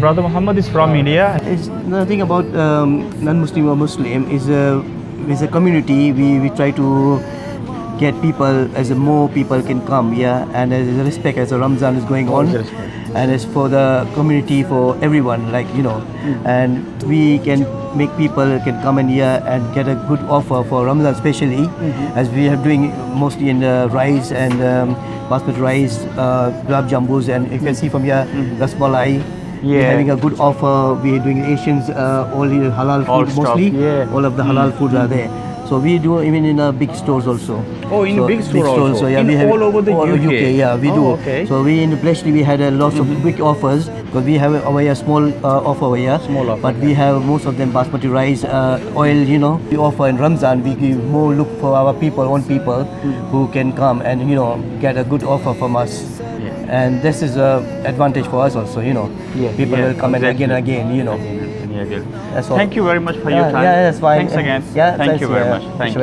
brother Muhammad is from India. It's nothing about non-Muslim or Muslim. Is a community. We try to get people as more people can come, and as a respect as the Ramadan is going on, and as for the community, for everyone, and we can make people can come in here and get a good offer for Ramadan especially, as we are doing mostly in rice and basmati rice, gulab jambus, and you can see from here rasmalai. We're having a good offer. We're doing Asians, all halal food mostly. All of the halal food are there. So we do even in big stores also. Oh, in big stores also. Yeah, in we have all over the UK. Yeah, we do. Okay. So we in Bletchley we had lots of big offers because we have over here small offer over here. Small offer. But we have most of them basmati rice, oil. We offer in Ramzan. We give more look for our people, own people who can come and get a good offer from us. And this is a advantage for us also. People will come and again. That's all. Thank you very much for your time. Yeah, that's fine. Thanks again. Thank you very much. Thank you.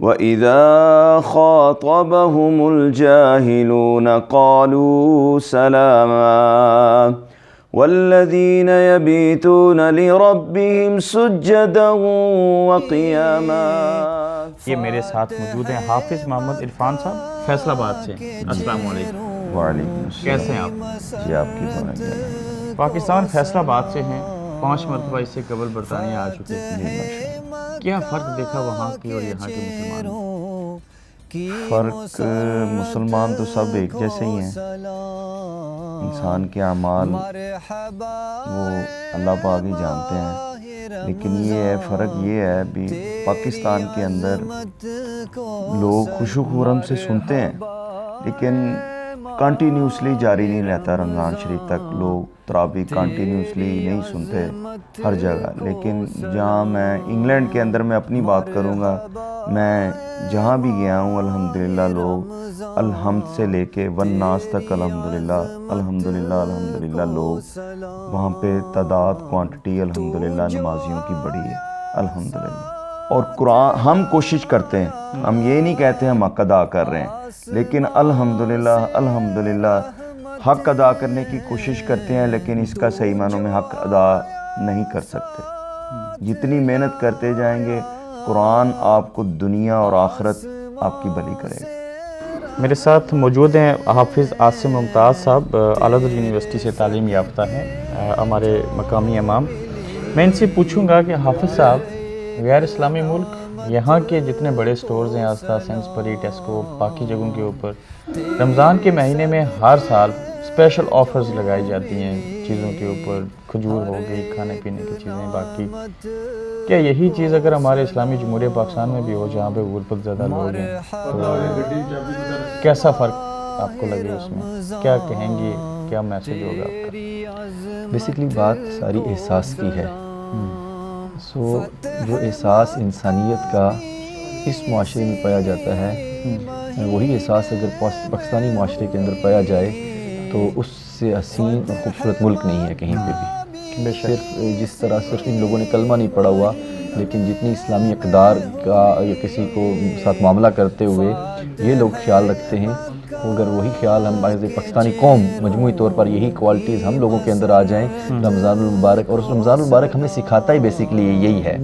وَإِذَا خَاطَبَهُمُ الْجَاهِلُونَ قَالُوا سَلَامًا والذين يبيتون لربهم سجدا وقياما. یہ میرے ساتھ موجود ہیں حافظ محمد عرفان صاحب فیصل آباد سے۔ السلام علیکم۔ وعلیکم السلام۔ کیسے ہیں آپ؟ جی آپ کی بات ہے۔ پاکستان فیصل آباد سے ہیں، 5 مرتبہ اس سے قبل برطانیہ آ چکے ہیں۔ کیا فرق دیکھا وہاں کی اور یہاں کے مسلمانوں؟ فرق مسلمان تو سب ایک جیسے ہی ہیں، انسان کے اعمال وہ اللہ پاک ہی جانتے ہیں، لیکن یہ ہے فرق یہ ہے بھی پاکستان کے اندر لوگ خوش و خرم سے سنتے ہیں، لیکن کنٹینیوسلی جاری نہیں رہتا رمضان شریف تک، لوگ تراویح کنٹینیوسلی نہیں سنتے ہر جگہ، لیکن جہاں میں انگلینڈ کے اندر میں اپنی بات کروں گا، میں جہاں بھی گیا ہوں الحمدللہ لوگ الحمد سے لے کے والناس تک الحمدللہ لوگ وہاں پہ تعداد کوانٹٹی الحمدللہ نمازیوں کی بڑی ہے الحمدللہ۔ اور قرآن ہم کوشش کرتے ہیں، ہم یہ نہیں کہتے ہم حق ادا کر رہے ہیں، لیکن الحمدللہ حق ادا کرنے کی کوشش کرتے ہیں، لیکن اس کا صحیح معنوں میں حق ادا نہیں کر سکتے۔ جتنی محنت کرتے جائیں گے قرآن آپ کو دنیا اور آخرت آپ کی بھلی کرے گا۔ میرے ساتھ موجود ہیں حافظ عاصم ممتاز صاحب، الازہر یونیورسٹی سے تعلیم یافتہ ہیں، ہمارے مقامی امام۔ میں ان سے پوچھوں گا کہ حافظ صاحب، غیر اسلامی ملک یہاں کے جتنے بڑے سٹورز ہیں، آستہ، سینسبری، ٹیسکو، باقی جگہوں کے اوپر رمضان کے مہینے میں ہر سال اسپیشل آفرز لگائی جاتی ہیں چیزوں کے اوپر، کھجور ہو گئی، کھانے پینے کی چیزیں باقی۔ کیا یہی چیز اگر ہمارے اسلامی جمہوریہ پاکستان میں بھی ہو، جہاں پہ غربت زیادہ لوگ ہیں، تو کیسا فرق آپ کو لگے اس میں؟ کیا کہیں گے، کیا میسج ہوگا آپ کا؟ بیسکلی بات ساری احساس کی ہے۔ جو احساس انسانیت کا اس معاشرے میں پایا جاتا ہے، وہی احساس اگر پاکستانی معاشرے کے اندر پایا جائے تو اس سے حسین اور خوبصورت ملک نہیں ہے کہیں پہ بھی۔ صرف جس طرح صرف ان لوگوں نے کلمہ نہیں پڑھا ہوا، لیکن جتنی اسلامی اقدار کا یا کسی کو ساتھ معاملہ کرتے ہوئے یہ لوگ خیال رکھتے ہیں، اگر وہی خیال ہم پاکستانی قوم مجموعی طور پر یہی کوالٹیز ہم لوگوں کے اندر آ جائیں رمضان المبارک، اور اس رمضان المبارک ہمیں سکھاتا ہی بیسکلی یہی ہے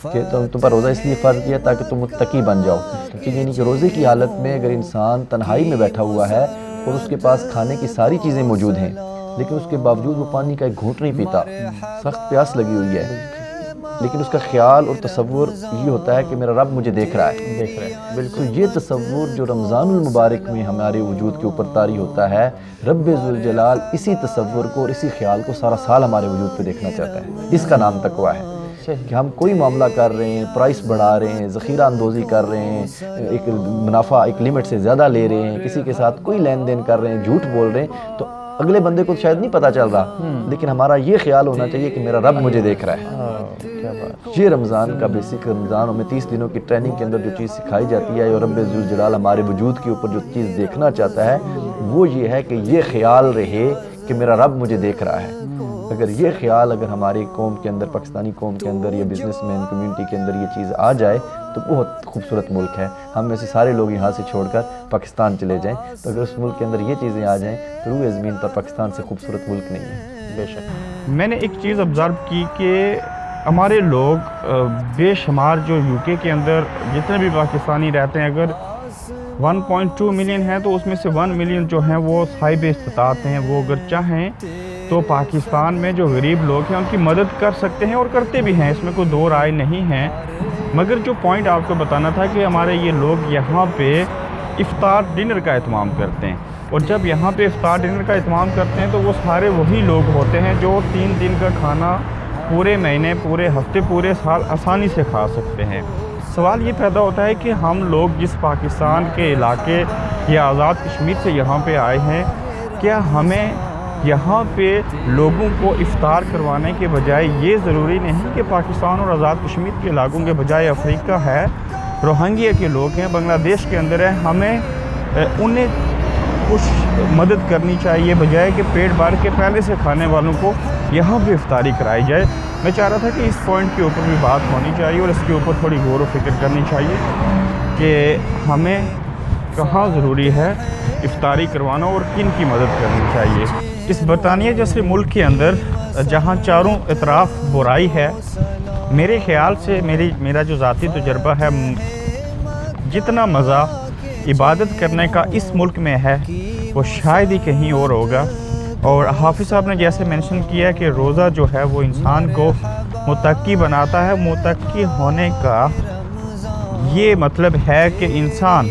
کہ تم پر روزہ اس لیے فرض کیا تاکہ تم متقی بن جاؤ، کہ یعنی کہ روزے کی حالت میں اگر انسان تنہائی میں بیٹھا ہوا ہے اور اس کے پاس کھانے کی ساری چیزیں موجود ہیں، لیکن اس کے باوجود وہ پانی کا ایک گھونٹ نہیں پیتا، سخت پیاس لگی ہوئی ہے، لیکن اس کا خیال اور تصور یہ ہوتا ہے کہ میرا رب مجھے دیکھ رہا ہے۔ بالکل یہ تصور جو رمضان المبارک میں ہمارے وجود کے اوپر طاری ہوتا ہے، رب ذوالجلال اسی تصور کو اور اسی خیال کو سارا سال ہمارے وجود پہ دیکھنا چاہتا ہے۔ اس کا نام تقویٰ ہے کہ ہم کوئی معاملہ کر رہے ہیں، پرائس بڑھا رہے ہیں، ذخیرہ اندوزی کر رہے ہیں، ایک منافع ایک لیمٹ سے زیادہ لے رہے ہیں، کسی کے ساتھ کوئی لین دین کر رہے ہیں، جھوٹ بول رہے ہیں، تو اگلے بندے کو شاید نہیں پتہ چل رہا، لیکن ہمارا یہ خیال ہونا چاہیے کہ میرا رب مجھے دیکھ رہا ہے۔ یہ رمضان کا بیسک رمضان میں 30 دنوں کی ٹریننگ کے اندر جو چیز سکھائی جاتی ہے اور رب ذوالجلال ہمارے وجود کے اوپر جو چیز دیکھنا چاہتا ہے وہ یہ ہے کہ یہ خیال رہے کہ میرا رب مجھے دیکھ رہا ہے۔ اگر یہ خیال اگر ہماری قوم کے اندر، پاکستانی قوم کے اندر یا بزنس مین کمیونٹی کے اندر یہ چیز آ جائے تو بہت خوبصورت ملک ہے۔ ہم میں سے سارے لوگ یہاں سے چھوڑ کر پاکستان چلے جائیں تو اگر اس ملک کے اندر یہ چیزیں آ جائیں تو روئے زمین پر پاکستان سے خوبصورت ملک نہیں ہے۔ بے شک میں نے ایک چیز آبزرو کی کہ ہمارے لوگ بے شمار جو یو کے کے اندر جتنے بھی پاکستانی رہتے ہیں، اگر 1.2 ملین ہیں تو اس میں سے 1 ملین جو ہیں وہ صاحب استطاعت ہیں، وہ اگر چاہیں تو پاکستان میں جو غریب لوگ ہیں ان کی مدد کر سکتے ہیں اور کرتے بھی ہیں، اس میں کوئی دو رائے نہیں ہے۔ مگر جو پوائنٹ آپ کو بتانا تھا کہ ہمارے یہ لوگ یہاں پہ افطار ڈنر کا اہتمام کرتے ہیں، اور جب یہاں پہ افطار ڈنر کا اہتمام کرتے ہیں تو وہ سارے وہی لوگ ہوتے ہیں جو 3 دن کا کھانا پورے مہینے، پورے ہفتے، پورے سال آسانی سے کھا سکتے ہیں۔ سوال یہ پیدا ہوتا ہے کہ ہم لوگ جس پاکستان کے علاقے یا آزاد کشمیر سے یہاں پہ آئے ہیں، کیا ہمیں یہاں پہ لوگوں کو افطار کروانے کے بجائے یہ ضروری نہیں کہ پاکستان اور آزاد کشمیر کے علاقوں کے بجائے افریقہ ہے، روہنگیا کے لوگ ہیں، بنگلہ دیش کے اندر ہے، ہمیں انہیں کچھ مدد کرنی چاہیے بجائے کہ پیٹ بھر کے پہلے سے کھانے والوں کو یہاں پہ افطاری کرائی جائے؟ میں چاہ رہا تھا کہ اس پوائنٹ کے اوپر بھی بات ہونی چاہیے اور اس کے اوپر تھوڑی غور و فکر کرنی چاہیے کہ ہمیں کہاں ضروری ہے افطاری کروانا اور کن کی مدد کرنی چاہیے۔ اس برطانیہ جیسے ملک کے اندر جہاں چاروں اطراف برائی ہے، میرے خیال سے میرا جو ذاتی تجربہ ہے، جتنا مزہ عبادت کرنے کا اس ملک میں ہے وہ شاید ہی کہیں اور ہوگا۔ اور حافظ صاحب نے جیسے مینشن کیا کہ روزہ جو ہے وہ انسان کو متقی بناتا ہے، متقی ہونے کا یہ مطلب ہے کہ انسان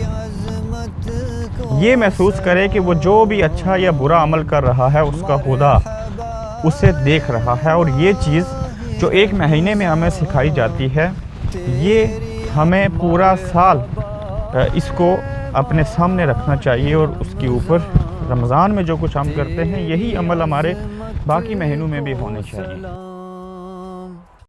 یہ محسوس کرے کہ وہ جو بھی اچھا یا برا عمل کر رہا ہے اس کا خدا اسے دیکھ رہا ہے، اور یہ چیز جو 1 مہینے میں ہمیں سکھائی جاتی ہے یہ ہمیں پورا سال اس کو اپنے سامنے رکھنا چاہیے اور اس کے اوپر رمضان میں جو کچھ ہم کرتے ہیں یہی عمل ہمارے باقی مہینوں میں بھی ہونے چاہیے.